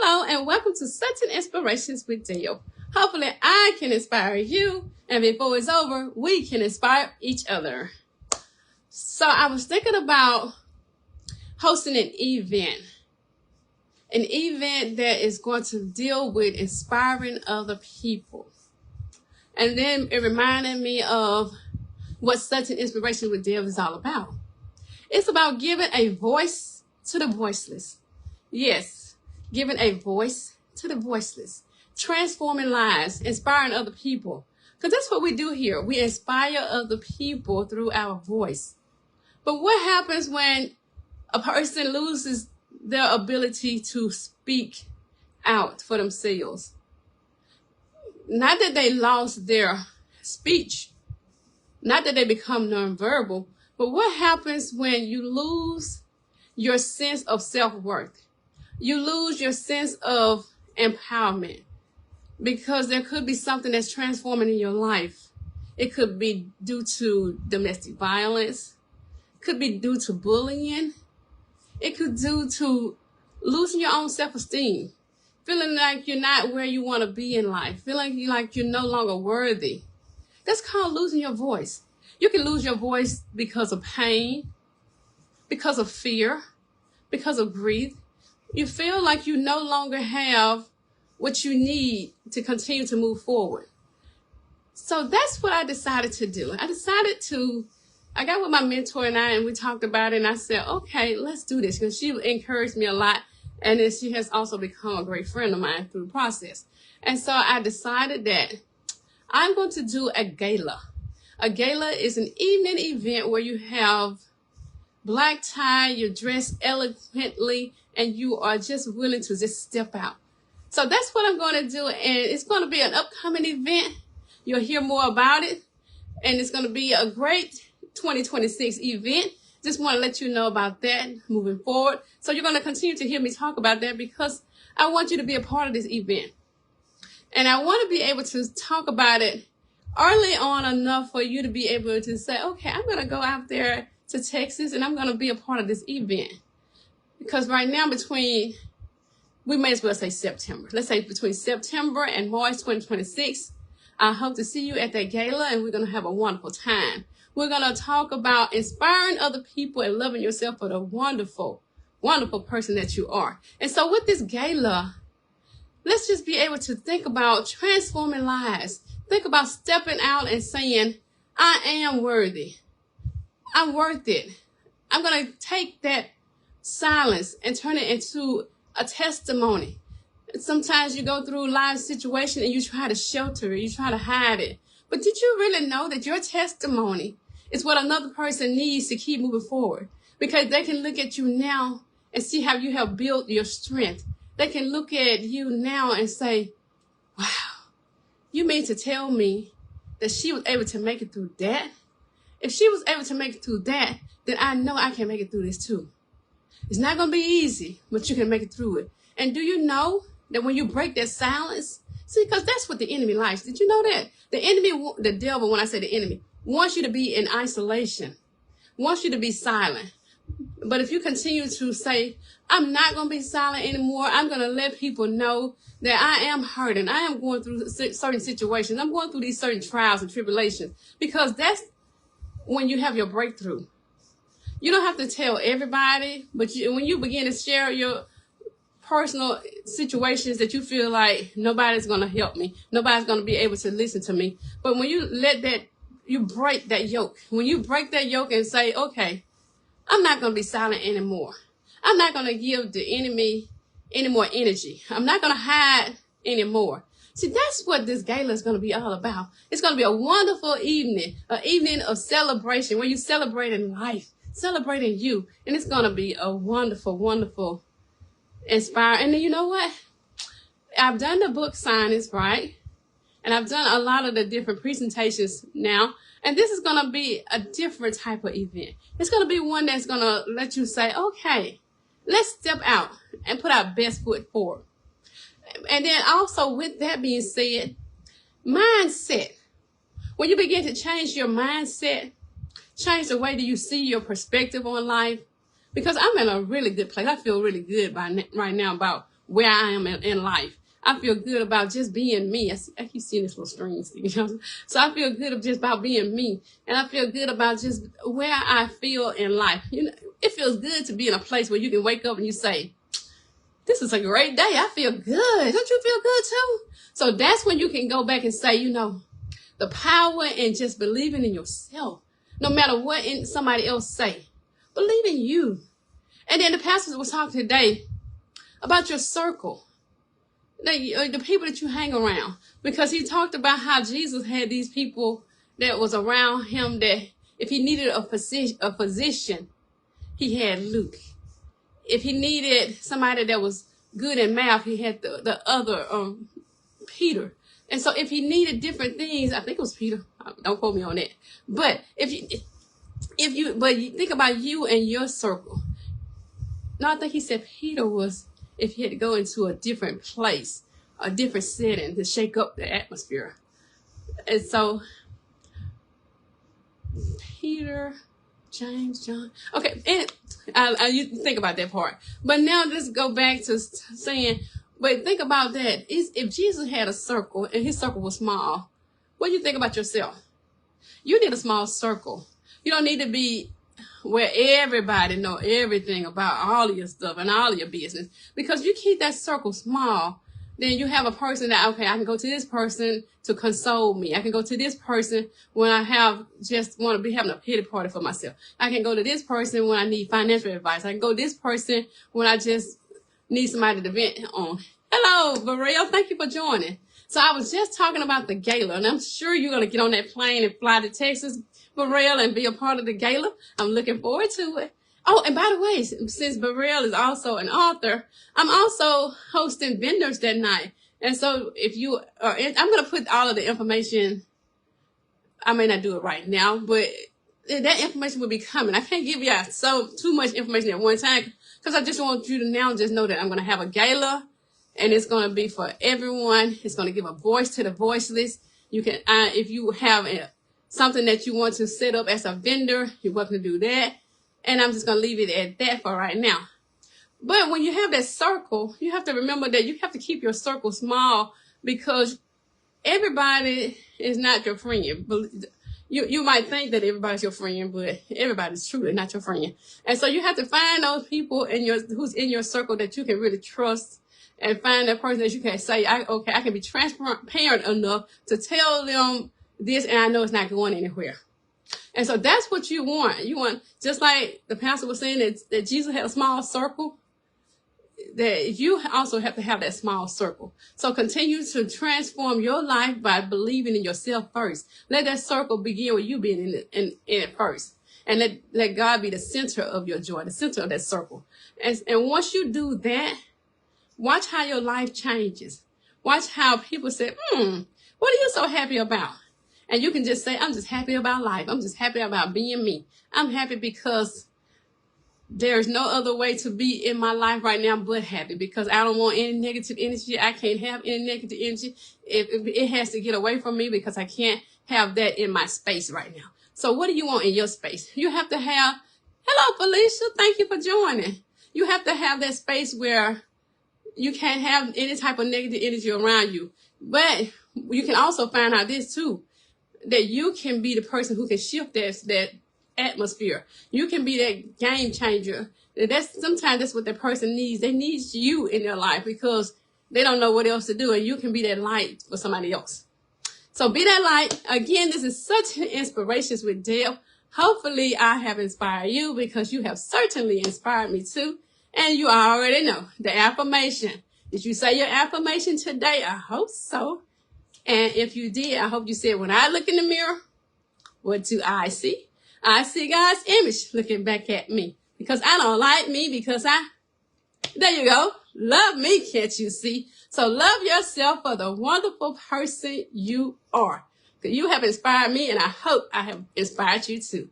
Hello and welcome to Certain Inspirations with Dale. Hopefully I can inspire you, and before it's over, we can inspire each other. So I was thinking about hosting an event that is going to deal with inspiring other people. And then it reminded me of what Certain Inspirations with Dale is all about. It's about giving a voice to the voiceless. Yes, giving a voice to the voiceless, transforming lives, inspiring other people. Because that's what we do here. We inspire other people through our voice. But what happens when a person loses their ability to speak out for themselves? Not that they lost their speech, not that they become nonverbal, but what happens when you lose your sense of self-worth? You lose your sense of empowerment, because there could be something that's transforming in your life. It could be due to domestic violence. It could be due to bullying. It could be due to losing your own self-esteem, feeling like you're not where you want to be in life, feeling like you're no longer worthy. That's called losing your voice. You can lose your voice because of pain, because of fear, because of grief. You feel like you no longer have what you need to continue to move forward. So that's what I decided to do. I got with my mentor and we talked about it, and I said, okay, let's do this, because she encouraged me a lot. And then she has also become a great friend of mine through the process. And so I decided that I'm going to do a gala. A gala is an evening event where you have black tie, you're dressed elegantly, and you are just willing to just step out. So that's what I'm going to do, and it's going to be an upcoming event. You'll hear more about it, and it's going to be a great 2026 event. Just want to let you know about that moving forward. So you're going to continue to hear me talk about that, because I want you to be a part of this event. And I want to be able to talk about it early on enough for you to be able to say, okay, I'm going to go out there to Texas and I'm going to be a part of this event. Because right now we may as well say September. Let's say between September and March 2026, I hope to see you at that gala, and we're going to have a wonderful time. We're going to talk about inspiring other people and loving yourself for the wonderful, wonderful person that you are. And so with this gala, let's just be able to think about transforming lives. Think about stepping out and saying, I am worthy. I'm worth it. I'm going to take that silence and turn it into a testimony. Sometimes you go through life situation and you try to shelter it, you try to hide it. But did you really know that your testimony is what another person needs to keep moving forward? Because they can look at you now and see how you have built your strength. They can look at you now and say, wow, you mean to tell me that she was able to make it through that? If she was able to make it through that, then I know I can make it through this too. It's not going to be easy, but you can make it through it. And do you know that when you break that silence, see, because that's what the enemy likes. Did you know that? The enemy, the devil, when I say the enemy, wants you to be in isolation, wants you to be silent. But if you continue to say, I'm not going to be silent anymore, I'm going to let people know that I am hurting, I am going through certain situations, I'm going through these certain trials and tribulations, because that's when you have your breakthrough. You don't have to tell everybody, but when you begin to share your personal situations that you feel like nobody's going to help me, nobody's going to be able to listen to me. But when you you break that yoke. When you break that yoke and say, okay, I'm not going to be silent anymore. I'm not going to give the enemy any more energy. I'm not going to hide anymore. See, that's what this gala is going to be all about. It's going to be a wonderful evening, an evening of celebration where you're celebrating life, celebrating you. And it's going to be a wonderful, wonderful, inspiring. And then you know what? I've done the book signings, right? And I've done a lot of the different presentations now. And this is going to be a different type of event. It's going to be one that's going to let you say, okay, let's step out and put our best foot forward. And then also, with that being said, mindset. When you begin to change your mindset, change the way that you see your perspective on life, because I'm in a really good place. I feel really good right now about where I am in life. I feel good about just being me. I keep seeing this little string thing. So I feel good just about being me. And I feel good about just where I feel in life. It feels good to be in a place where you can wake up and you say, this is a great day. I feel good. Don't you feel good too? So that's when you can go back and say, the power in just believing in yourself. No matter what somebody else say. Believe in you. And then the pastor was talking today about your circle. The people that you hang around. Because he talked about how Jesus had these people that was around him that if he needed a physician, he had Luke. If he needed somebody that was good in math, he had the other Peter. And so if he needed different things, I think it was Peter. Don't quote me on that. But but you think about you and your circle. No, I think he said Peter was if he had to go into a different place, a different setting to shake up the atmosphere. And so Peter, James, John. Okay, and you think about that part. But now let's go back to saying, but think about that. If Jesus had a circle and his circle was small, what do you think about yourself? You need a small circle. You don't need to be where everybody know everything about all of your stuff and all of your business. Because you keep that circle small, then you have a person that, okay, I can go to this person to console me. I can go to this person when I just want to be having a pity party for myself. I can go to this person when I need financial advice. I can go to this person when I just need somebody to vent on. Hello, Varel. Thank you for joining. So I was just talking about the gala, and I'm sure you're going to get on that plane and fly to Texas, Varel, and be a part of the gala. I'm looking forward to it. Oh, and by the way, since Varel is also an author, I'm also hosting vendors that night. And so if you are, I'm going to put all of the information. I may not do it right now, but that information will be coming. I can't give you too much information at one time because I just want you to now just know that I'm going to have a gala, and it's going to be for everyone. It's going to give a voice to the voiceless. You can, if you have something that you want to set up as a vendor, you're welcome to do that. And I'm just going to leave it at that for right now. But when you have that circle, you have to remember that you have to keep your circle small because everybody is not your friend. You might think that everybody's your friend, but everybody's truly not your friend. And so you have to find those people who's in your circle that you can really trust, and find that person that you can say, I can be transparent enough to tell them this, and I know it's not going anywhere. And so that's what you want. You want, just like the pastor was saying that Jesus had a small circle, that you also have to have that small circle. So continue to transform your life by believing in yourself first. Let that circle begin with you being in it first. And let God be the center of your joy, the center of that circle. And once you do that, watch how your life changes. Watch how people say, what are you so happy about? And you can just say, I'm just happy about life. I'm just happy about being me. I'm happy because there's no other way to be in my life right now but happy, because I don't want any negative energy. I can't have any negative energy. It has to get away from me because I can't have that in my space right now. So what do you want in your space? You have to have, hello, Felicia. Thank you for joining. You have to have that space where you can't have any type of negative energy around you. But you can also find out this too, that you can be the person who can shift that atmosphere. You can be that game changer. Sometimes that's what that person needs. They need you in their life because they don't know what else to do, and you can be that light for somebody else. So be that light. Again, this is such an Inspirations with Deb. Hopefully I have inspired you, because you have certainly inspired me too. And you already know the affirmation. Did you say your affirmation today? I hope so. And if you did, I hope you said, when I look in the mirror, what do I see? I see God's image looking back at me, because I don't like me, because there you go. Love me, can't you see? So love yourself for the wonderful person you are. You have inspired me, and I hope I have inspired you too.